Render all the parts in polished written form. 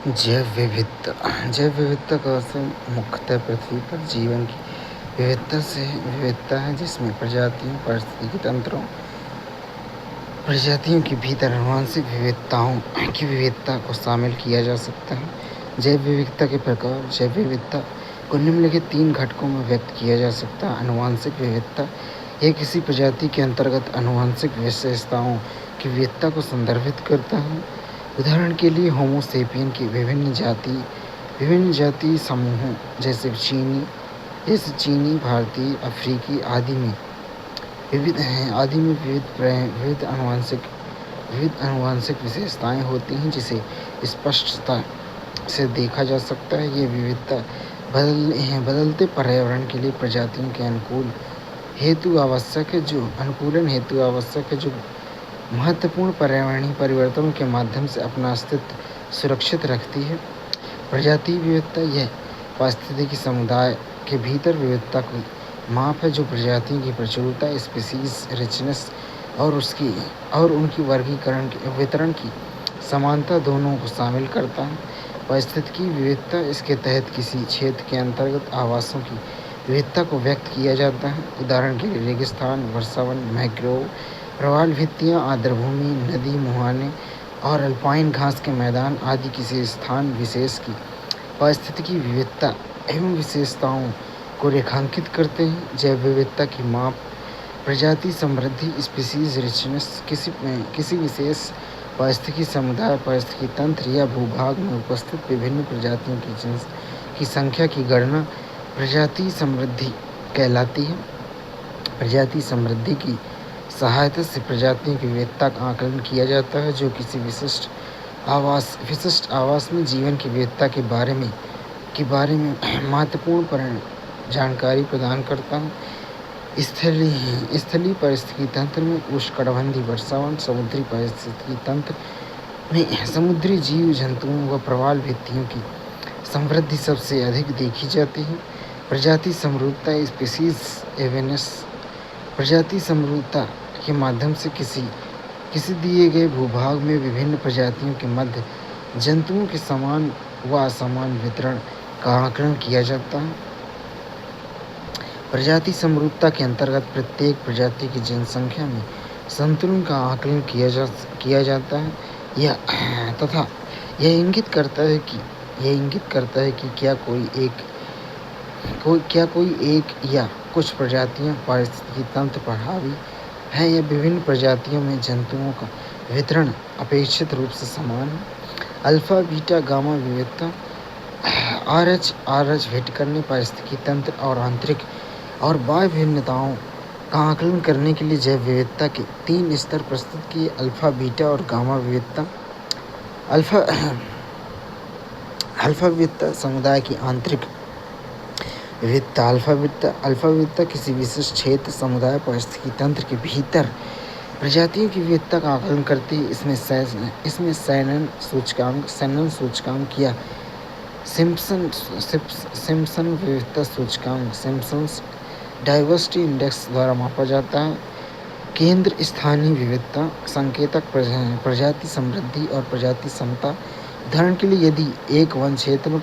जैव विविधता का असर मुख्यतः पृथ्वी पर जीवन की विविधता है, जिसमें प्रजातियों, पारिस्थितिकी तंत्रों, प्रजातियों के भीतर आनुवंशिक विविधताओं की विविधता को शामिल किया जा सकता है। जैव विविधता के प्रकार। जैव विविधता को निम्नलिखित 3 घटकों में व्यक्त किया जा सकता है। आनुवंशिक विविधता, यह किसी प्रजाति के अंतर्गत आनुवंशिक विशेषताओं की विविधता को संदर्भित करता है। उदाहरण के लिए होमो सेपियन की विभिन्न जाति समूहों जैसे चीनी, भारतीय, अफ्रीकी आदि में विविध आनुवंशिक विशेषताएं होती हैं, जिसे स्पष्टता से देखा जा सकता है। ये विविधता बदलते पर्यावरण के लिए प्रजातियों के अनुकूलन हेतु आवश्यक है, जो महत्वपूर्ण पर्यावरणीय परिवर्तनों के माध्यम से अपना अस्तित्व सुरक्षित रखती है। प्रजातीय विविधता, यह पारिस्थितिकी समुदाय के भीतर विविधता की माप है, जो प्रजातियों की प्रचुरता, स्पीसीज रिचनेस और उनकी वितरण की समानता दोनों को शामिल करता है। पारिस्थितिकी विविधता, इसके तहत किसी क्षेत्र के अंतर्गत आवासों की विविधता को व्यक्त किया जाता है। उदाहरण के लिए रेगिस्तान, वर्षावन, मैंग्रोव, प्रवाल भित्तियाँ, आर्द्रभूमि, नदी मुहाने और अल्पाइन घास के मैदान आदि किसी स्थान विशेष की पारिस्थितिकी विविधता एवं विशेषताओं को रेखांकित करते हैं। जैव विविधता की माप। प्रजाति समृद्धि, स्पीसीज रिचनेस, किसी विशेष पारिस्थितिकी समुदाय, पारिस्थितिकी तंत्र या भूभाग में उपस्थित विभिन्न प्रजातियों की संख्या की गणना प्रजाति समृद्धि कहलाती है। प्रजाति समृद्धि की सहायता से प्रजातियों की विविधता का आकलन किया जाता है, जो किसी विशिष्ट आवास में जीवन की विविधता के बारे में महत्वपूर्ण जानकारी प्रदान करता है। स्थलीय पारिस्थितिकी तंत्र में उष्णकटिबंधीय वर्षावन, समुद्री पारिस्थितिकी तंत्र में समुद्री जीव जंतुओं व प्रवाल भित्तियों की समृद्धि सबसे अधिक देखी जाती है। प्रजाति समरूपता, स्पीसीज एवेनेस, प्रजाति समरूपता के माध्यम से किसी दिए गए भूभाग में विभिन्न प्रजातियों के मध्य जंतुओं के समान व असमान वितरण का आकलन किया जाता है। प्रजाति समरूपता के अंतर्गत प्रत्येक प्रजाति की जनसंख्या में संतुलन का आकलन किया जाता है। यह इंगित करता है कि क्या कोई एक या कुछ प्रजातियां पारिस्थितिकी तंत्र पर हावी हैं, या विभिन्न प्रजातियों में जंतुओं का वितरण अपेक्षित रूप से समान है। अल्फा, बीटा, गामा विविधता। RH व्हिटेकर ने पारिस्थितिकी तंत्र और आंतरिक और बाह्य भिन्नताओं का आकलन करने के लिए जैव विविधता के 3 स्तर प्रस्तुत किए: अल्फा, बीटा और गामा विविधता। अल्फा विविधता समुदाय की आंतरिक विविधता। अल्फा विविधता किसी विशिष्ट क्षेत्र, समुदाय, पारिस्थितिकी तंत्र के भीतर प्रजातियों की विविधता का आकलन करती है। इसमें शैनन सूचकांक या सिम्पसन विविधता सूचकांक सिम्पसन्स डाइवर्सिटी इंडेक्स द्वारा मापा जाता है। केंद्र स्थानीय विविधता, संकेतक प्रजाति समृद्धि और प्रजाति समता। उदाहरण के लिए, यदि एक वन क्षेत्र में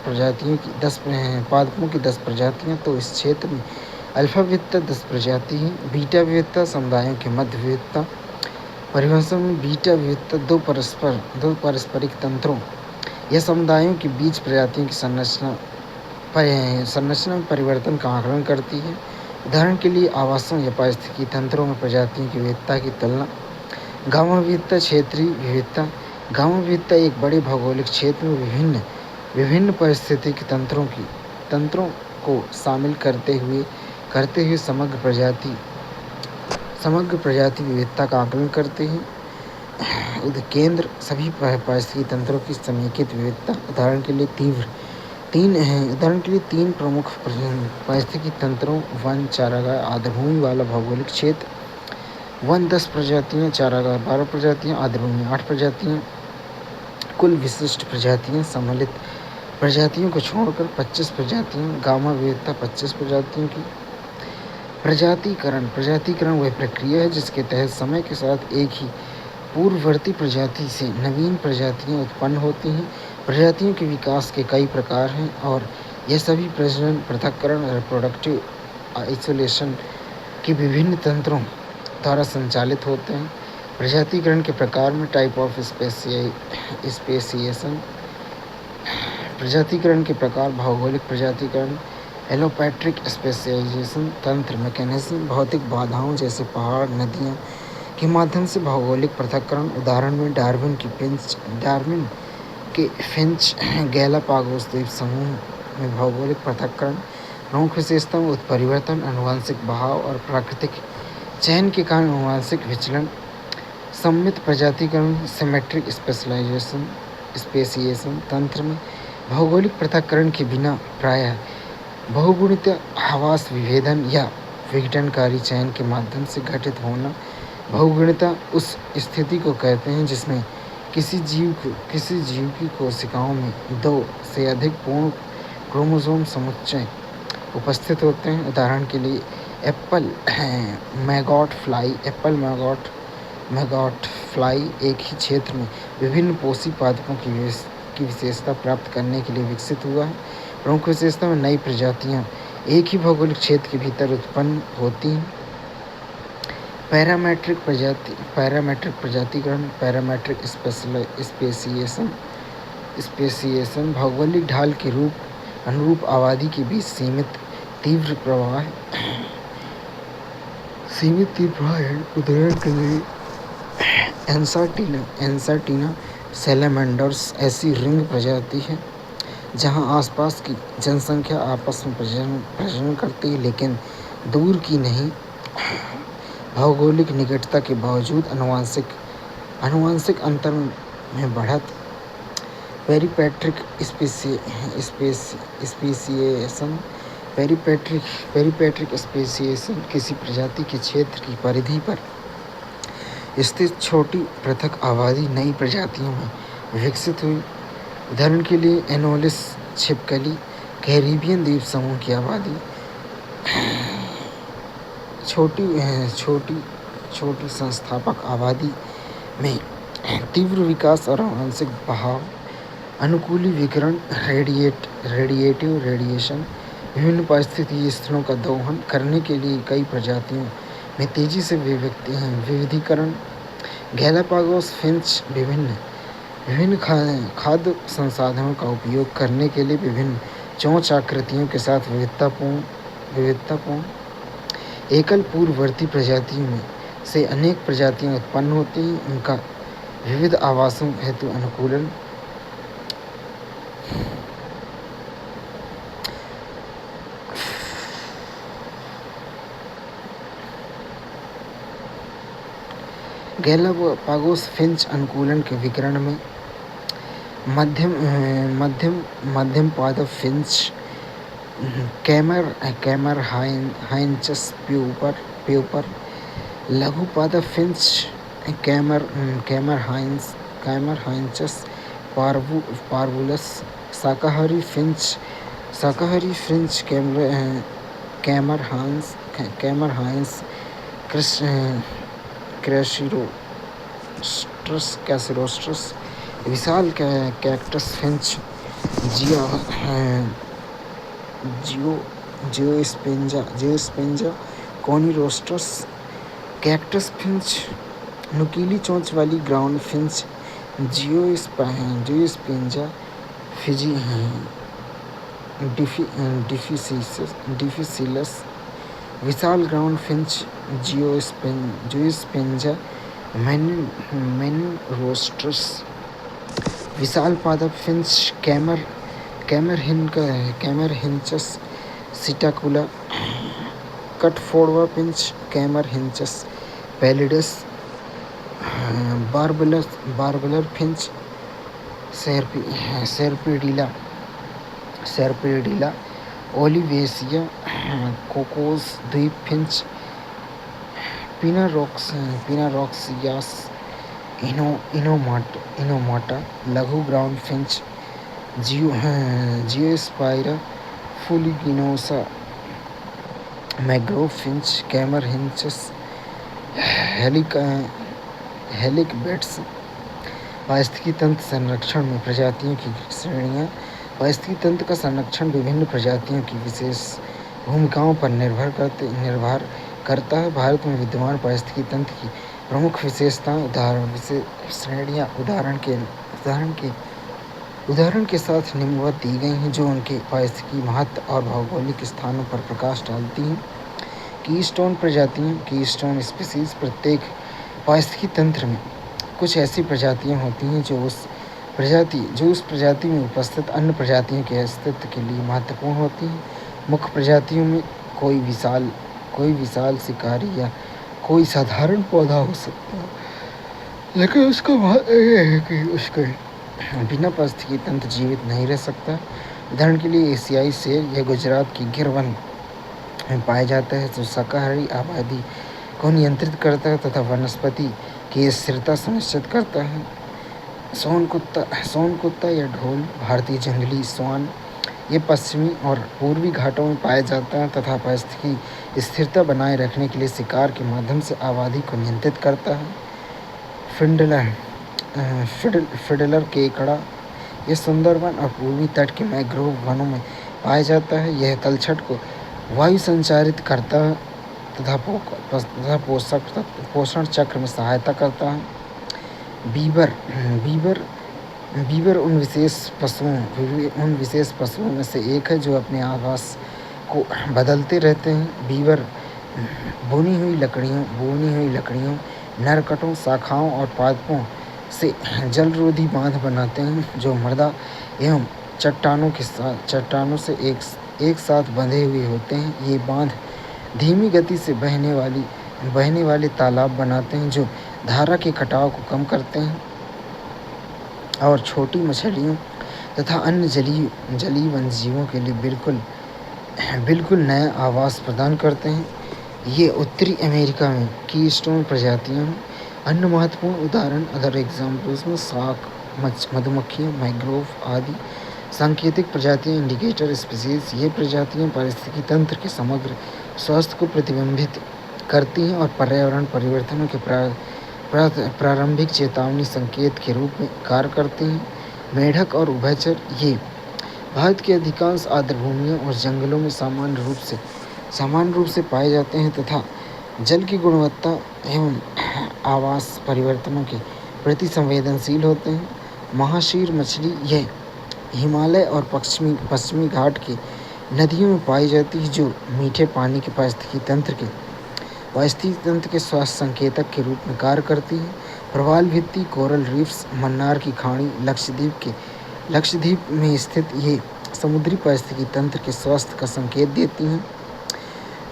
पादपों की 10 प्रजातियां, तो इस क्षेत्र में अल्फा विविधता 10 प्रजाति है। बीटा विविधता समुदायों के मध्य विविधता। परिभाषा में बीटा विविधता दो पारस्परिक तंत्रों या समुदायों के बीच प्रजातियों की संरचना में परिवर्तन का आकलन करती है। उदाहरण के लिए, आवासों या पारिस्थितिकी तंत्रों में प्रजातियों की विविधता की तुलना। गामा विविधता, क्षेत्रीय विविधता। गामा विविधता एक बड़े भौगोलिक क्षेत्र में विभिन्न पारिस्थितिकी तंत्रों को शामिल करते हुए समग्र प्रजाति विविधता का आकलन करते हैं। केंद्र सभी पारिस्थितिकी तंत्रों की समेकित विविधता। उदाहरण के लिए 3 प्रमुख पारिस्थितिकी तंत्रों: वन, चारागाह, आर्द्रभूमि वाला भौगोलिक क्षेत्र। वन 10 प्रजातियां, चारागाह 12 प्रजातियां, आर्द्रभूमि 8 प्रजातियां। कुल विशिष्ट प्रजातियां सम्मिलित प्रजातियों को छोड़कर 25 प्रजातियां। गामा विविधता 25 प्रजातियों की। प्रजातिकरण वह प्रक्रिया है जिसके तहत समय के साथ एक ही पूर्ववर्ती प्रजाति से नवीन प्रजातियां उत्पन्न होती हैं। प्रजातियों के विकास के कई प्रकार हैं और यह सभी प्रजनन, पृथक्करण, रिप्रोडक्टिव आइसोलेशन के विभिन्न तंत्रों द्वारा संचालित होते हैं। प्रजातिकरण के प्रकार में टाइप ऑफ स्पेसिएशन। प्रजातिकरण के प्रकार: भौगोलिक प्रजातिकरण, एलोपैट्रिक स्पेसिएशन, तंत्र, मैकेनिज्म, भौतिक बाधाओं जैसे पहाड़, नदियाँ के माध्यम से भौगोलिक पृथक्करण। उदाहरण में डार्विन के फिंच गैलापागोस द्वीप समूह में भौगोलिक पृथक्करण। प्रमुख विशेषता में उत्परिवर्तन, आनुवंशिक बहाव और प्राकृतिक चयन के कारण आनुवंशिक विचलन। सममित प्रजातिकरण, सिमेट्रिक स्पेसिएशन, तंत्र में भौगोलिक पृथक्करण के बिना प्रायः बहुगुणित आवास विभेदन या विघटनकारी चयन के माध्यम से घटित होना। बहुगुणिता उस स्थिति को कहते हैं जिसमें किसी जीव की कोशिकाओं में 2 से अधिक पूर्ण क्रोमोसोम समुच्चय उपस्थित होते हैं। उदाहरण के लिए एप्पल मैगॉट फ्लाई एक ही क्षेत्र में विभिन्न पोषी पादपों की विशेषता प्राप्त करने के लिए विकसित हुआ है। प्रमुख विशेषता में नई प्रजातियां एक ही भौगोलिक क्षेत्र के भीतर उत्पन्न होती हैं। पैरामेट्रिक प्रजातिकरण, पैरामेट्रिक स्पेसिएशन, भौगोलिक ढाल के अनुरूप आबादी के बीच सीमित तीव्र प्रवाह है। उदाहरण के लिए एंसार्टिना सैलामेंडर्स ऐसी रिंग प्रजाति है जहां आसपास की जनसंख्या आपस में प्रजनन करती है लेकिन दूर की नहीं। भौगोलिक निकटता के बावजूद आनुवंशिक अंतर में बढ़त। पेरिपेट्रिक स्पेसिएशन किसी प्रजाति के क्षेत्र की परिधि पर स्थित छोटी पृथक आबादी नई प्रजातियों में विकसित हुई। उदाहरण के लिए एनोलिस छिपकली कैरिबियन द्वीप समूह की आबादी छोटी संस्थापक आबादी में तीव्र विकास और आनुवंशिक बहाव। अनुकूली विकिरण, रेडिएशन, विभिन्न पारिस्थितिकी स्तरों का दोहन करने के लिए कई प्रजातियों में तेजी से विविधीकरण। गैलापागोस फिंच विभिन्न खाद्य संसाधनों का उपयोग करने के लिए विभिन्न चोंच आकृतियों के साथ विविधतापूर्ण एकल पूर्ववर्ती प्रजातियों में से अनेक प्रजातियां उत्पन्न होती हैं। उनका विविध आवासों हेतु अनुकूलन। गैलापागोस फिंच अनुकूलन के विकिरण में मध्यम पादप फिंच कैमर हाइंचस प्यूपर, लघु पादप फिंच कैमर हाइंचस पार्वुलस, शाकाहारी फिंच कैमर हाइंस कैसिरोस्ट्रस, विशाल कैक्टस फिंच जियोस्पेंजा कोनिरोस्ट्रस, कैक्टस फिंच, नुकीली चोंच वाली ग्राउंड फिंच जियोस्पेंजा डिफिसिलस, विशाल ग्राउंड फिंच जियोस्पेंजा मैनिरोस्ट्रस, विशाल पादप फिंच कैमर हिंचस सिटाकुला, कटफोड़वा फिंच कैमर हिंचस पैलिडस, बार्बलर फिंच सेरपेडिला, ओलिवेसिया, कोकोस द्वीप फिंच, पिनारॉक्सियास इनोमाटा, लघु ग्राउंड फिंच जियोस्पाइरा फुलिगिनोसा, मैंग्रोव फिंच कैमर हिंचस हेलिकबेट्स, पारिस्थितिकी तंत्र संरक्षण में प्रजातियों की श्रेणियाँ। पारिस्थितिकी तंत्र का संरक्षण विभिन्न प्रजातियों की विशेष भूमिकाओं पर निर्भर करता है। भारत में विद्यमान पारिस्थितिकी तंत्र की प्रमुख विशेषताएं श्रेणियाँ उदाहरण के साथ निम्नवत दी गई हैं, जो उनके पारिस्थितिकी महत्व और भौगोलिक स्थानों पर प्रकाश डालती हैं। कीस्टोन प्रजातियाँ, कीस्टोन स्पीशीज। प्रत्येक पारिस्थितिकी तंत्र में कुछ ऐसी प्रजातियाँ होती हैं जो उस प्रजाति में उपस्थित अन्य प्रजातियों के अस्तित्व के लिए महत्वपूर्ण होती हैं। मुख्य प्रजातियों में कोई विशाल शिकारी या कोई साधारण पौधा हो सकता है, लेकिन उसका मतलब यह है कि उसके बिना पारिस्थितिकी तंत्र जीवित नहीं रह सकता। उदाहरण के लिए एशियाई शेर या गुजरात की गिर वन में पाया जाता है, जो शाकाहारी आबादी को नियंत्रित करता है तथा वनस्पति की स्थिरता सुनिश्चित करता है। सोन कुत्ता या ढोल, भारतीय जंगली स्वान, ये पश्चिमी और पूर्वी घाटों में पाया जाता है तथा पारिस्थितिकी स्थिरता बनाए रखने के लिए शिकार के माध्यम से आबादी को नियंत्रित करता है। फिडलर केकड़ा, यह सुंदरवन और पूर्वी तट के मैंग्रोव वनों में पाया जाता है। यह तलछट को वायु संचारित करता है तथा पोषण चक्र में सहायता करता है। बीबर उन विशेष पशुओं में से एक है जो अपने आवास को बदलते रहते हैं। बीबर बुनी हुई लकड़ियों, नरकटों, शाखाओं और पादपों से जलरोधी बांध बनाते हैं, जो मृदा एवं चट्टानों से एक साथ बंधे हुए होते हैं। ये बांध धीमी गति से बहने वाले तालाब बनाते हैं, जो धारा के कटाव को कम करते हैं और छोटी मछलियों तथा अन्य जलीय वन्यजीवों के लिए बिल्कुल नया आवास प्रदान करते हैं। ये उत्तरी अमेरिका में कीस्टोन प्रजातियां हैं। अन्य महत्वपूर्ण उदाहरण अदर एग्जाम्पल्स में शाक, मधुमक्खियाँ, मैंग्रोव आदि। सांकेतिक प्रजातियाँ, इंडिकेटर स्पीशीज, ये प्रजातियाँ पारिस्थितिकी तंत्र के समग्र स्वास्थ्य को प्रतिबिंबित करती हैं और पर्यावरण परिवर्तनों के प्रारंभिक चेतावनी संकेत के रूप में कार्य करती हैं। मेंढक और उभयचर, ये भारत की अधिकांश आर्द्रभूमियों और जंगलों में सामान्य रूप से पाए जाते हैं तथा जल की गुणवत्ता एवं आवास परिवर्तनों के प्रति संवेदनशील होते हैं। महाशीर मछली, यह हिमालय और पश्चिमी घाट की नदियों में पाई जाती है, जो मीठे पानी के पारिस्थितिकी तंत्र के स्वास्थ्य संकेतक के रूप में कार्य करती है। प्रवाल भित्ति, कोरल रीफ्स, मन्नार की खाड़ी, लक्षद्वीप में स्थित ये समुद्री पारिस्थितिकी तंत्र के स्वास्थ्य का संकेत देती हैं।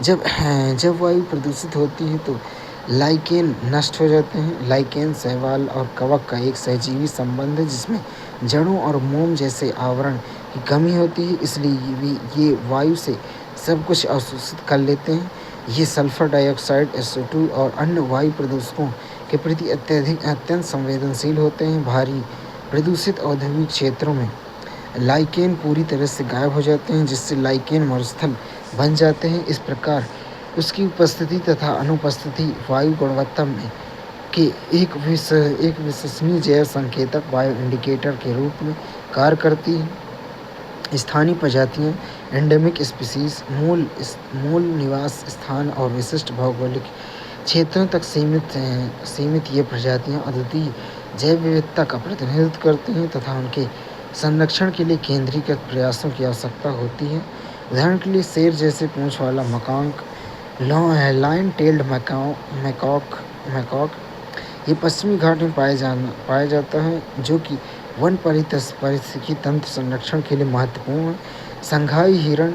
जब वायु प्रदूषित होती है तो लाइकेन नष्ट हो जाते हैं। लाइकेन शैवाल और कवक का एक सहजीवी संबंध है, जिसमें जड़ों और मोम जैसे आवरण की कमी होती है, इसलिए ये वायु से सब कुछ अवशोषित कर लेते हैं। ये सल्फर डाइऑक्साइड, SO2 और अन्य वायु प्रदूषकों के प्रति अत्यंत संवेदनशील होते हैं। भारी प्रदूषित औद्योगिक क्षेत्रों में लाइकेन पूरी तरह से गायब हो जाते हैं, जिससे लाइकेन मरुस्थल बन जाते हैं। इस प्रकार उसकी उपस्थिति तथा अनुपस्थिति वायु गुणवत्ता में के एक विश्वसनीय जैव संकेतक बायो इंडिकेटर के रूप में कार्य करती है। स्थानीय प्रजातियाँ, एंडेमिक स्पीशीज, मूल निवास स्थान और विशिष्ट भौगोलिक क्षेत्रों तक सीमित ये प्रजातियाँ अद्वितीय जैव विविधता का प्रतिनिधित्व करती हैं तथा उनके संरक्षण के लिए केंद्रीकृत प्रयासों की आवश्यकता होती है। उदाहरण के लिए शेर जैसे पूंछ वाला मकाक, लायन टेल्ड मैकॉक, ये पश्चिमी घाट में पाया जाता है, जो कि वन पारिस्थितिकी तंत्र संरक्षण के लिए महत्वपूर्ण है। संघाई हिरण,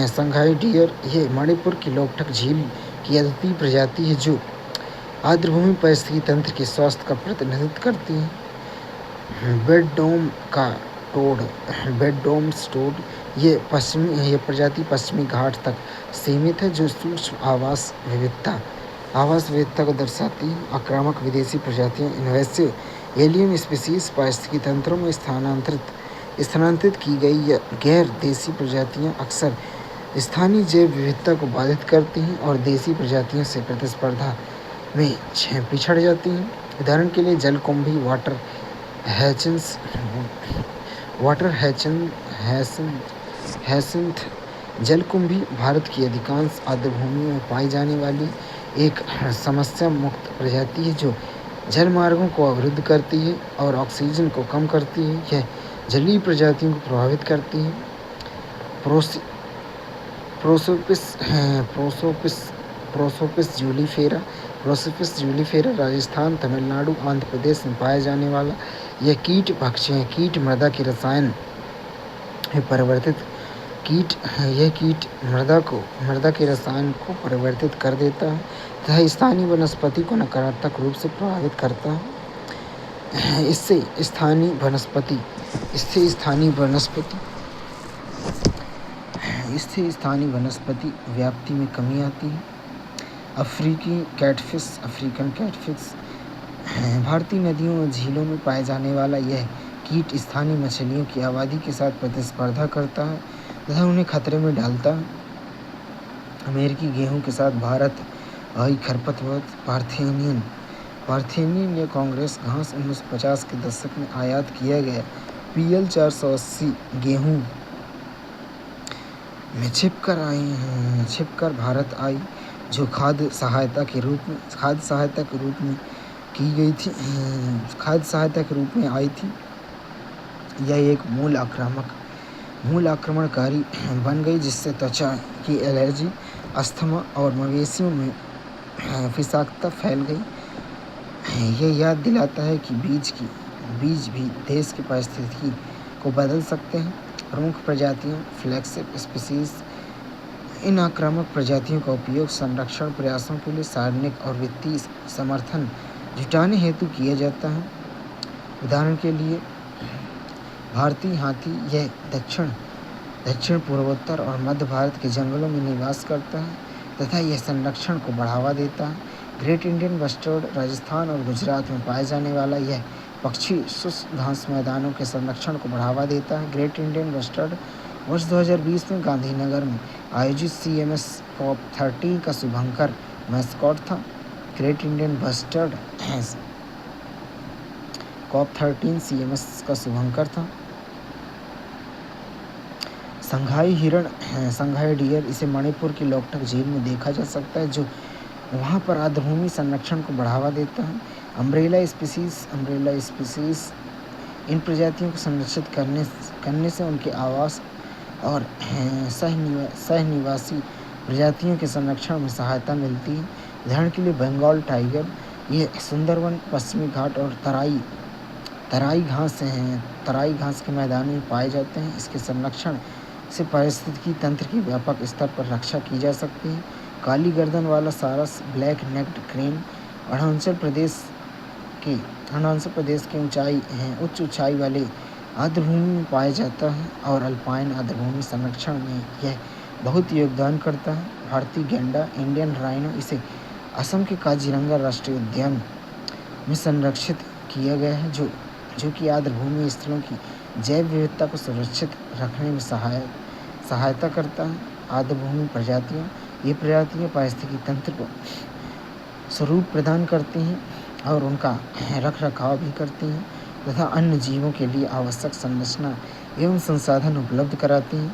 संघाई डियर, ये मणिपुर की लोकटक झील की अद्वितीय प्रजाति है, जो आर्द्रभूमि पारिस्थितिकी तंत्र के स्वास्थ्य का प्रतिनिधित्व करती है। बेडडोम्स टोड, ये प्रजाति पश्चिमी घाट तक सीमित है, जो सूक्ष्म आवास विविधता को दर्शाती है। आक्रामक विदेशी प्रजातियाँ, इन्वेसिव एलियन स्पीशीज, पारिस्थितिकी तंत्रों में स्थानांतरित की गई या गैर देसी प्रजातियाँ अक्सर स्थानीय जैव विविधता को बाधित करती हैं और देसी प्रजातियों से प्रतिस्पर्धा में पिछड़ जाती हैं। उदाहरण के लिए जलकुंभी, वाटर हैचिन्स वाटर हैसिंथ जलकुंभी भारत की अधिकांश आर्द्रभूमियों में पाई जाने वाली एक समस्या मुक्त प्रजाति है जो जलमार्गों को अवरुद्ध करती है और ऑक्सीजन को कम करती है। यह जलीय प्रजातियों को प्रभावित करती है। प्रोसि Prosopis Prosopis Prosopis जूलिफेरा Prosopis जूलिफेरा Rajasthan, Tamil Nadu, Andhra Pradesh में पाया जाने वाला यह कीट भक्षी है। कीट मृदा के रसायन में परिवर्तित कीट यह कीट मृदा के रसायन को परिवर्तित कर देता है तथा स्थानीय वनस्पति को नकारात्मक रूप से प्रभावित करता है। इससे स्थानीय वनस्पति व्याप्ति में कमी आती है। अफ्रीकन कैटफिश भारतीय नदियों और झीलों में पाए जाने वाला यह कीट स्थानीय मछलियों की आबादी के साथ प्रतिस्पर्धा करता है तथा उन्हें खतरे में डालता है। अमेरिकी गेहूं के साथ भारत आई खरपतवार पार्थेनियन या कांग्रेस घास 1950 के दशक में आयात किया गया PL 480 गेहूं में छिपकर भारत आई, जो खाद्य सहायता के रूप में आई थी। यह एक मूल आक्रमणकारी बन गई जिससे त्वचा की एलर्जी, अस्थमा और मवेशियों में विषाक्तता फैल गई। यह याद दिलाता है कि बीज भी देश की परिस्थिति को बदल सकते हैं। प्रमुख प्रजातियां फ्लैगशिप स्पीशीज। इन आक्रामक प्रजातियों का उपयोग संरक्षण प्रयासों के लिए सार्वजनिक और वित्तीय समर्थन जुटाने हेतु किया जाता है। उदाहरण के लिए भारतीय हाथी यह दक्षिण पूर्वोत्तर और मध्य भारत के जंगलों में निवास करता है तथा यह संरक्षण को बढ़ावा देता है। ग्रेट इंडियन बस्टर्ड राजस्थान और गुजरात में पाए जाने वाला यह पक्षी शुष्क घास मैदानों के संरक्षण को बढ़ावा देता है। ग्रेट इंडियन बस्टर्ड वर्ष 2020 में गांधीनगर में आयोजित CMS COP13 का शुभंकर मैस्कॉट था। Great Indian bustard COP13 CMS का शुभंकर था। संघाई डियर, इसे मणिपुर की लोकटक झील में देखा जा सकता है जो वहाँ पर आर्द्रभूमि संरक्षण को बढ़ावा देता है। अम्ब्रेला स्पीसीज इन प्रजातियों को संरक्षित करने से उनके आवास और सहनिवासी प्रजातियों के संरक्षण में सहायता मिलती है। उदाहरण के लिए बंगाल टाइगर, यह सुंदरवन, पश्चिमी घाट और तराई घास के मैदानों में पाए जाते हैं। इसके संरक्षण से पारिस्थितिकी तंत्र की व्यापक स्तर पर रक्षा की जा सकती है। काली गर्दन वाला सारस, black necked crane Arunachal Pradesh के उच्च ऊंचाई वाले आर्द्रभूमि में पाया जाता है और अल्पाइन आर्द्रभूमि संरक्षण में यह बहुत योगदान करता है। भारतीय गैंडा, इंडियन राइनो, इसे असम के काजीरंगा राष्ट्रीय उद्यान में संरक्षित किया गया है जो कि आर्द्रभूमि स्थलों की जैव विविधता को सुरक्षित रखने में सहायता करता है। आर्द्रभूमि ये प्रजातियां पारिस्थितिकी तंत्र को स्वरूप प्रदान करती हैं और उनका रखरखाव भी करती हैं तथा अन्य जीवों के लिए आवश्यक संरचना एवं संसाधन उपलब्ध कराती हैं।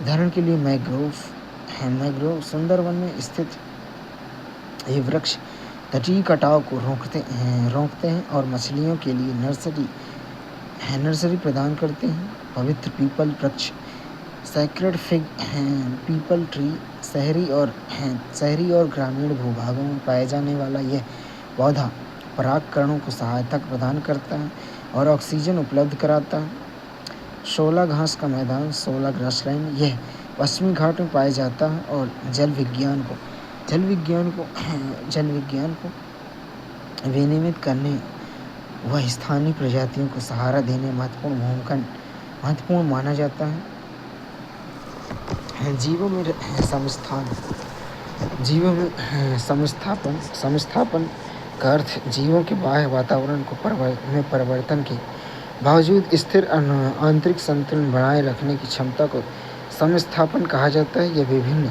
उदाहरण के लिए मैंग्रोव सुंदरवन में स्थित ये वृक्ष तटीय कटाव को रोकते हैं और मछलियों के लिए नर्सरी प्रदान करते हैं। पवित्र पीपल वृक्ष, सैक्रेड फिग पीपल ट्री, शहरी और ग्रामीण भूभागों में पाए जाने वाला यह पौधा परागकणों को सहायता प्रदान करता है और ऑक्सीजन उपलब्ध कराता है। शोला घास का मैदान, शोला ग्रासलैंड, यह पश्चिमी घाट में पाया जाता है और जल विज्ञान को विनियमित करने व स्थानीय प्रजातियों को सहारा देने महत्वपूर्ण माना जाता है। जीवों में समस्थापन का अर्थ जीवों के बाह्य वातावरण में परिवर्तन के बावजूद स्थिर आंतरिक संतुलन बनाए रखने की क्षमता को समस्थापन कहा जाता है। यह विभिन्न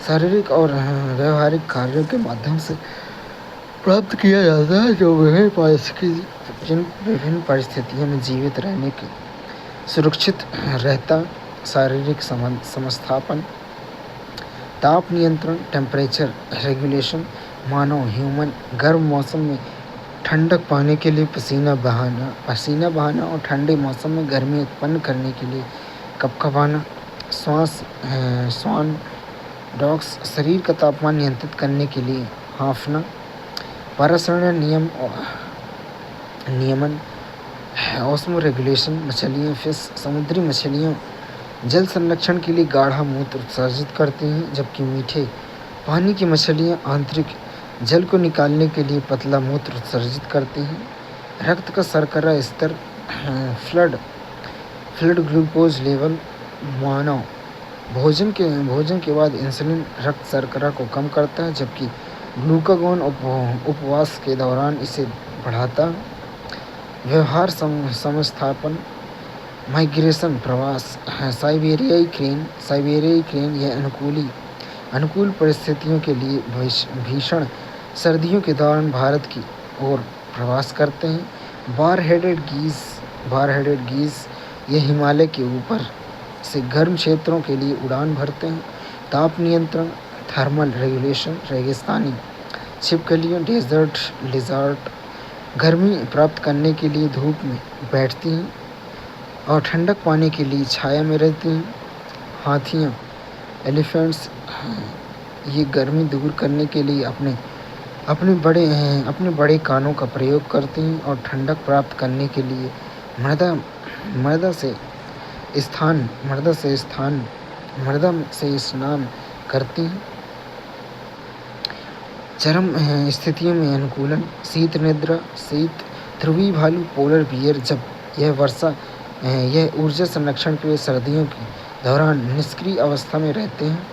शारीरिक और व्यवहारिक कार्यों के माध्यम से प्राप्त किया जाता है जो विभिन्न जिन विभिन्न परिस्थितियों में जीवित रहने के सुरक्षित रहता, शारीरिक समस्थापन, ताप नियंत्रण, टेम्परेचर रेगुलेशन, मानव ह्यूमन गर्म मौसम में ठंडक पाने के लिए पसीना बहाना और ठंडे मौसम में गर्मी उत्पन्न करने के लिए कपकपाना, स्वान डॉग्स शरीर का तापमान नियंत्रित करने के लिए हाँफना, पाराशरण नियमन, ऑस्मो रेगुलेशन, मछलियाँ फिश समुद्री मछलियों जल संरक्षण के लिए गाढ़ा मूत्र उत्सर्जित करती हैं, जबकि मीठे पानी की मछलियाँ आंतरिक जल को निकालने के लिए पतला मूत्र उत्सर्जित करती हैं। रक्त का शर्करा स्तर, फ्लड ग्लूकोज लेवल, मानव भोजन के बाद इंसुलिन रक्त शर्करा को कम करता है, जबकि ग्लूकागॉन उपवास के दौरान इसे बढ़ाता है। व्यवहार समस्थापन, माइग्रेशन प्रवास, साइबेरियाई क्रेन यह अनुकूल परिस्थितियों के लिए भीषण सर्दियों के दौरान भारत की ओर प्रवास करते हैं। बार हेडेड गीज़ यह हिमालय के ऊपर से गर्म क्षेत्रों के लिए उड़ान भरते हैं। ताप नियंत्रण, थर्मल रेगुलेशन, रेगिस्तानी छिपकलियों डेजर्ट लिज़ार्ड गर्मी प्राप्त करने के लिए धूप में बैठती हैं और ठंडक पाने के लिए छाया में रहती हैं। हाथियाँ एलिफेंट्स ये गर्मी दूर करने के लिए अपने बड़े कानों का प्रयोग करती हैं और ठंडक प्राप्त करने के लिए मृदा से स्नान करती हैं। चरम स्थितियों में अनुकूलन, शीत निद्रा, शीत ध्रुवीय भालू पोलर बियर जब यह ऊर्जा संरक्षण के लिए सर्दियों के दौरान निष्क्रिय अवस्था में रहते हैं।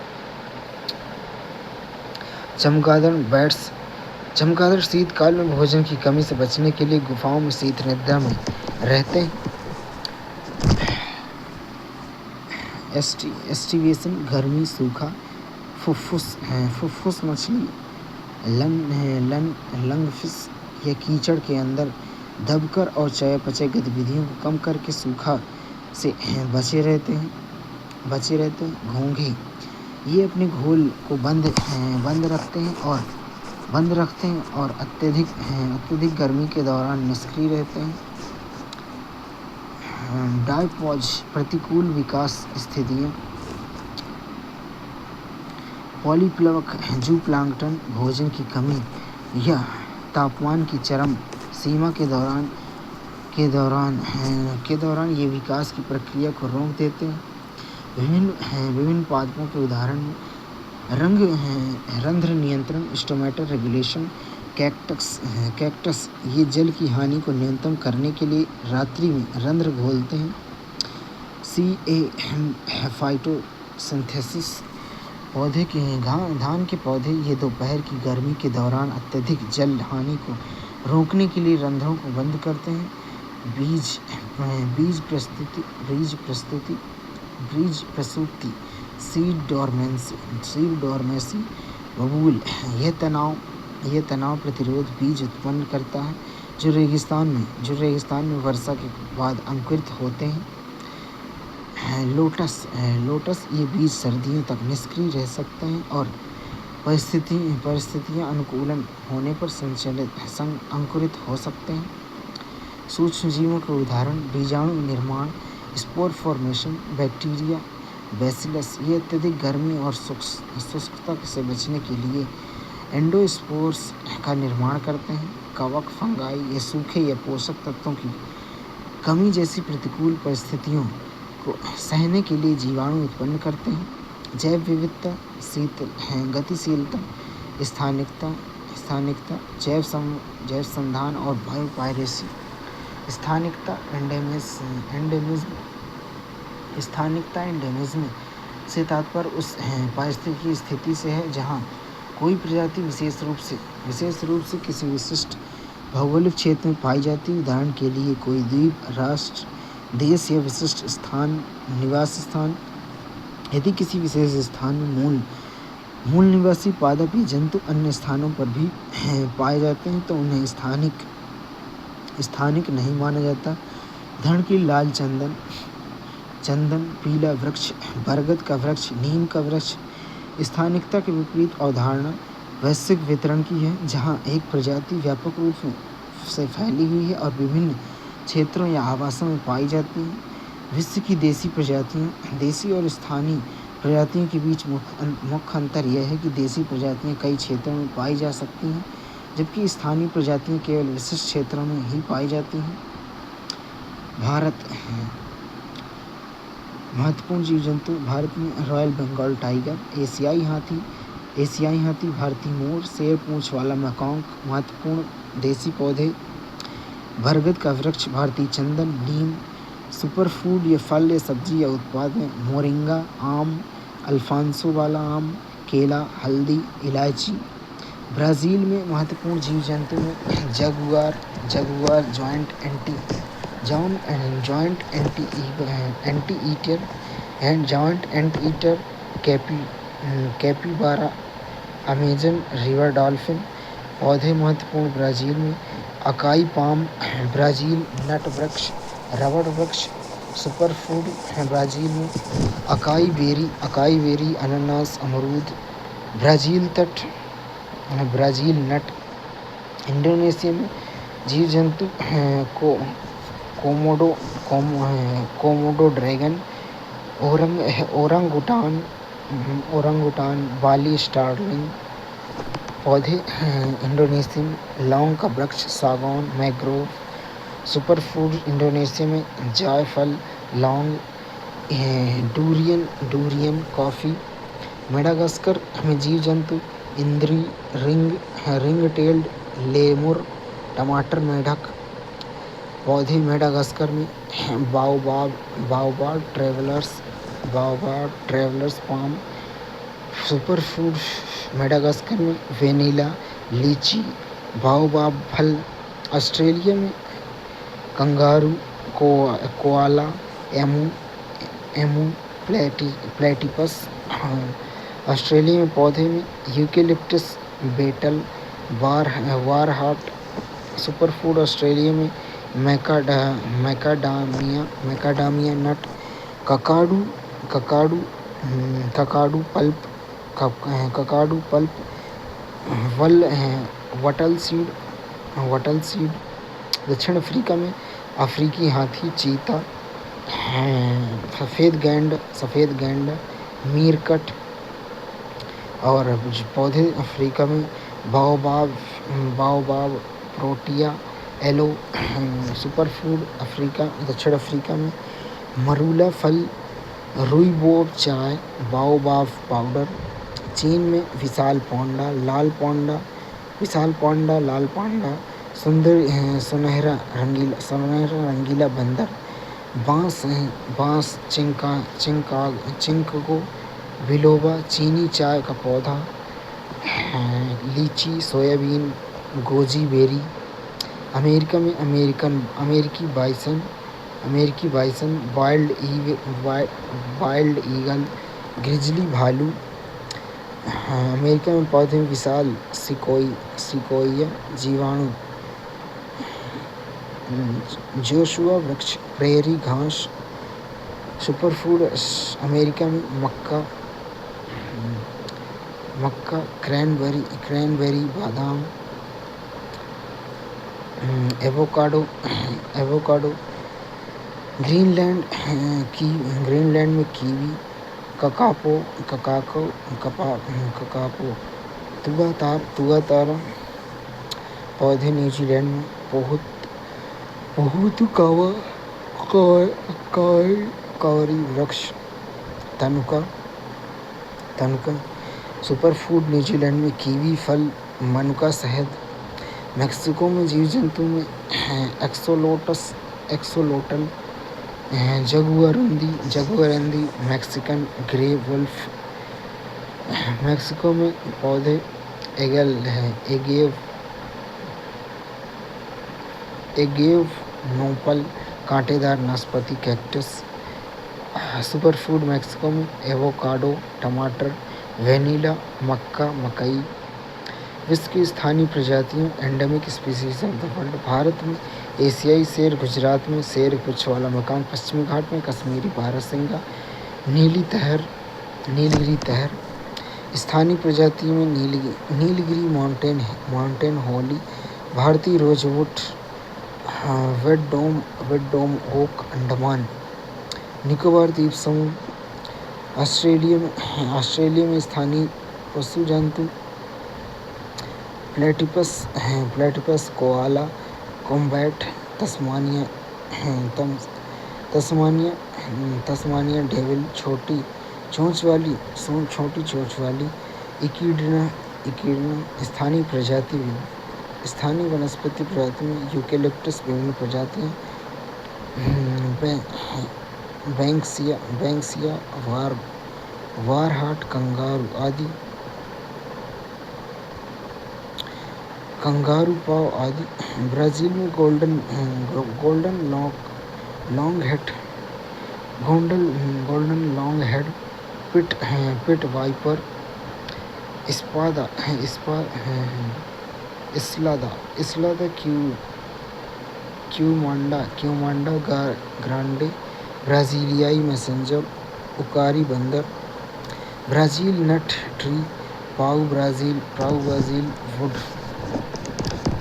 चमगादड़ शीतकाल में भोजन की कमी से बचने के लिए गुफाओं में शीत निद्रा में रहते हैं। एस्टिवेशन गर्मी, सूखा, फुफ्फुस मछली, लंगफिश यह कीचड़ के अंदर दबकर और चयापचय गतिविधियों को कम करके सूखा से बचे रहते हैं। घोंघे ये अपने घोल को बंद रखते हैं और अत्यधिक गर्मी के दौरान निष्क्रिय रहते हैं। डायपॉज प्रतिकूल विकास स्थितियाँ, पॉलीप्लवक जूप्लांक्टन भोजन की कमी या तापमान की चरम सीमा के दौरान ये विकास की प्रक्रिया को रोक देते हैं। विभिन्न पादपों के उदाहरण रंध्र नियंत्रण, स्टोमेटा रेगुलेशन, कैक्टस ये जल की हानि को न्यूनतम करने के लिए रात्रि में रंध्र घोलते हैं। फाइटोसिंथेसिस पौधे के धान के पौधे ये दोपहर की गर्मी के दौरान अत्यधिक जल हानि को रोकने के लिए रंध्रों को बंद करते हैं। बीज प्रसूति, सीड डोरमेंसी, बबूल यह तनाव प्रतिरोध बीज उत्पन्न करता है जो रेगिस्तान में वर्षा के बाद अंकुरित होते हैं। लोटस ये बीज सर्दियों तक निष्क्रिय रह सकते हैं और परिस्थितियाँ अनुकूलन होने पर अंकुरित हो सकते हैं। सूक्ष्म जीवों के उदाहरण बीजाणु निर्माण, स्पोर फॉर्मेशन, बैक्टीरिया, बैसिलस ये अत्यधिक गर्मी और शुष्कता से बचने के लिए एंडोस्पोर्स का निर्माण करते हैं। कवक, फंगाई ये सूखे या पोषक तत्वों की कमी जैसी प्रतिकूल परिस्थितियों को सहने के लिए जीवाणु उत्पन्न करते हैं। जैव विविधता, गतिशीलता, स्थानिकता, जैव संधान और बायोपायरेसी। स्थानिकता एंडेमिज्म से तात्पर्य उस पारिस्थितिकी स्थिति से है जहाँ कोई प्रजाति विशेष रूप से किसी विशिष्ट भौगोलिक क्षेत्र में पाई जाती है। उदाहरण के लिए कोई द्वीप, राष्ट्र, देश या विशिष्ट निवास स्थान। यदि किसी विशेष स्थान में मूल निवासी पादप या जंतु अन्य स्थानों पर भी पाए जाते हैं तो उन्हें स्थानिक नहीं माना जाता। धन की लाल चंदन, चंदन, पीला वृक्ष, बरगद का वृक्ष, नीम का वृक्ष। स्थानिकता के विपरीत अवधारणा वैश्विक वितरण की है, जहाँ एक प्रजाति व्यापक रूप से फैली हुई है और विभिन्न क्षेत्रों या आवासों में पाई जाती है। विश्व की देसी प्रजातियाँ, देसी और स्थानीय प्रजातियों के बीच मुख्य अंतर यह है कि देसी प्रजातियाँ कई क्षेत्रों में पाई जा सकती हैं, जबकि स्थानीय प्रजातियाँ केवल विशिष्ट क्षेत्रों में ही पाई जाती हैं। भारत, महत्वपूर्ण जीव जंतु भारत में रॉयल बंगाल टाइगर, एशियाई हाथी, भारतीय मोर, शेर पूंछ वाला मैकाक। महत्वपूर्ण देसी पौधे बरगद का वृक्ष, भारतीय चंदन, नीम। सुपरफूड या फल या सब्जी या उत्पाद में मोरिंगा, आम, अल्फांसो वाला आम, केला, हल्दी, इलायची। ब्राज़ील में महत्वपूर्ण जीव जंतु में Jaguar, joint anti-eater, capybara, Amazon river dolphin. पौधे महत्वपूर्ण ब्राज़ील में अकाई पाम, ब्राज़ील नट वृक्ष, रबड़ वृक्ष। सुपरफूड ब्राज़ील में अकाई बेरी, अनानास, अमरूद। ब्राज़ील तट, ब्राज़ील नट। इंडोनेशिया में जीव जंतु कोमोडो ड्रैगन, ओरंगुटान, बाली स्टारलिंग। पौधे इंडोनेशिया में लौंग का वृक्ष, सागौन, मैंग्रोव। सुपरफूड इंडोनेशिया में जायफल, लौंग, डूरियन, कॉफ़ी। मेडागास्कर में जीव जंतु इंद्री, रिंग टेल्ड लेमुर, टमाटर मेढक। पौधे मेडागास्कर में baobab traveller's palm. Superfood Madagascar में वेनिला, लीची, बाओबाब फल। ऑस्ट्रेलिया में kangaroo, koala, emu platypus. Australia में पौधे में यूकेलिप्टस, बेटल, वारहाट। सुपरफूड ऑस्ट्रेलिया में macadamia nut, Kakadu pulp, वटल seed. दक्षिण अफ्रीका में अफ्रीकी हाथी, चीता, सफ़ेद गैंडा, मीरकट। और पौधे अफ्रीका में बाओबाब, प्रोटिया, एलो। सुपरफूड दक्षिण अफ्रीका में मरूला फल, रूइबोब चाय, बाओबाब पाउडर। चीन में विशाल पांडा, लाल पांडा, सुनहरा रंगीला बंदर। बांस, चिंकागो बिलोबा, चीनी चाय का पौधा। लीची, सोयाबीन, गोजी बेरी। अमेरिका में अमेरिकी बाइसन, वाइल्ड ईगल, ग्रिजली भालू। अमेरिका में पौधे में विशाल सिकोया जीवाणु, जोशुआ वृक्ष, प्रेरी घास। सुपरफूड अमेरिका में मक्का, क्रैनबेरी, बादाम। एवोकाडो। ग्रीनलैंड में कीवी, ककाको, तुआतारा। पौधे न्यूजीलैंड में बहुत कावरी वृक्ष, तनुका। सुपरफूड न्यूजीलैंड में कीवी फल, मनुका शहद। मेक्सिको में जीव जंतु में axolotl, jaguarundi, Mexican grey wolf. Mexico में पौधे एगेव नोपल, कांटेदार नाशपाती, कैक्टस। सुपरफूड मेक्सिको में एवोकाडो, टमाटर, वेनिला, मक्का, मकई। विश्व की स्थानीय प्रजातियों, endemic species of the world. Bharat में एशियाई शेर गुजरात में, शेर पुच्छ वाला मकान पश्चिमी घाट में, कश्मीरी बारहसिंगा, नीलगिरी तहर, स्थानीय प्रजाति में नीलगिरी माउंटेन होली, भारतीय रोजवुड, वेट डोम ओक, अंडमान निकोबार द्वीप समूह, ऑस्ट्रेलिया में स्थानीय पशु जंतु platypus koala, combat, Tasmania Tasmania devil, छोटी चोंच वाली इक्विडना, स्थानीय वनस्पति प्रजाति में यूकेलिप्टस, विभिन्न प्रजातियां बैंक्सिया, वारहाट, कंगारू पाव आदि। ब्राजील में golden lancehead, pit viper, इस्लादा क्यूमांडा ग्रांडे, ब्राजीलियाई मैसेंजर, उकारी बंदर, ब्राजील नट ट्री, पाउ ब्राजील,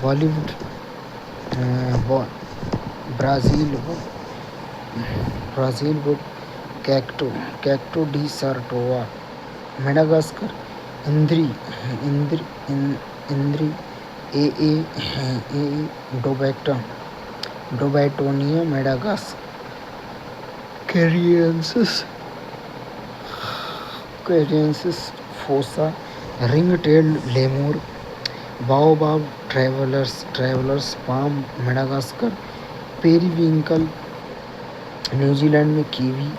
बॉलीवुड, ब्राजील वुड, कैक्टो डी सार्टोवा, मेडागास्कर, इंद्री ए डोबैटोनिया, कैरियंसिस fossa, ring tailed lemur, baobab, traveller's palm, Madagascar, periwinkle, New Zealand में कीवी,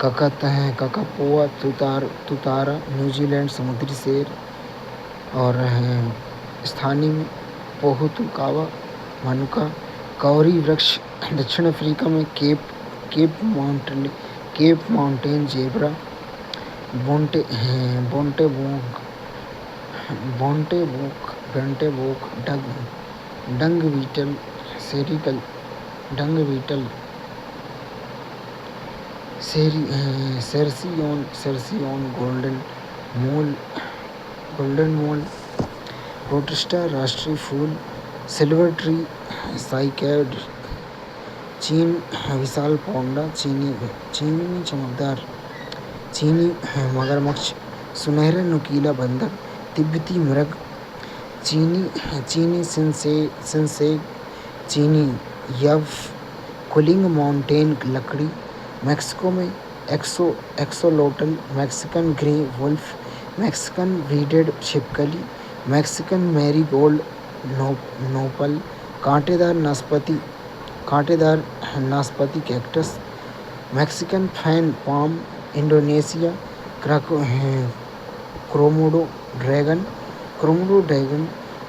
ककापोआ तुतारा, न्यूजीलैंड समुद्री शेर, और स्थानीय में पोहुतुकावा, मनुका, कौरी वृक्ष, दक्षिण अफ्रीका में Cape mountain zebra, bontebok, dung beetle, सेरसियोन, गोल्डन मोल, प्रोटिस्टा, राष्ट्रीय फूल, सिल्वर ट्री, साइकैड, चीन, विशाल पौंडा, चीनी चमकदार, चीनी मगरमच्छ, सुनहरा नुकीला बंदर, तिब्बती मृग, चीनी सिंसेग, चीनी यव, कुलिंग माउंटेन लकड़ी, मैक्सिको में axolotl, Mexican grey wolf, Mexican beaded छिपकली, मैक्सिकन मैरीगोल्ड, नोपल, कांटेदार नाशपाती cactus, Mexican fan palm, Indonesia Komodo dragon,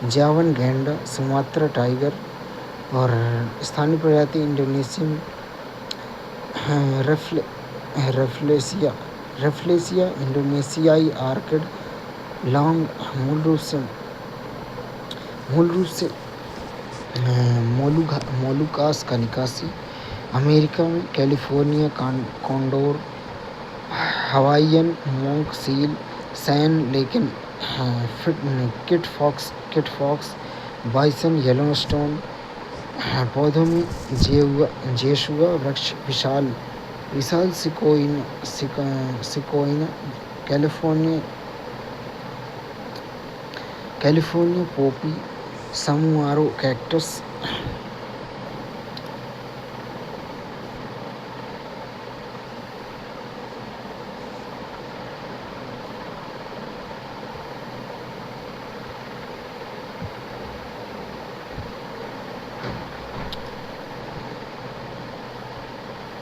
Javan गैंडा, सुमात्रा टाइगर, और स्थानीय प्रजाति इंडोनेशिया में रेफ्लेसिया, इंडोनेशियाई आर्किड, लॉन्ग, मूल रूप से मोलुकास का निकासी, अमेरिका में California condor, Hawaiian monk seal, San लेकिन किट फॉक्स, बाइसन, येलोस्टोन, पौधों में जेशुआ वृक्ष, विशाल sequoia, California poppy, saguaro cactus,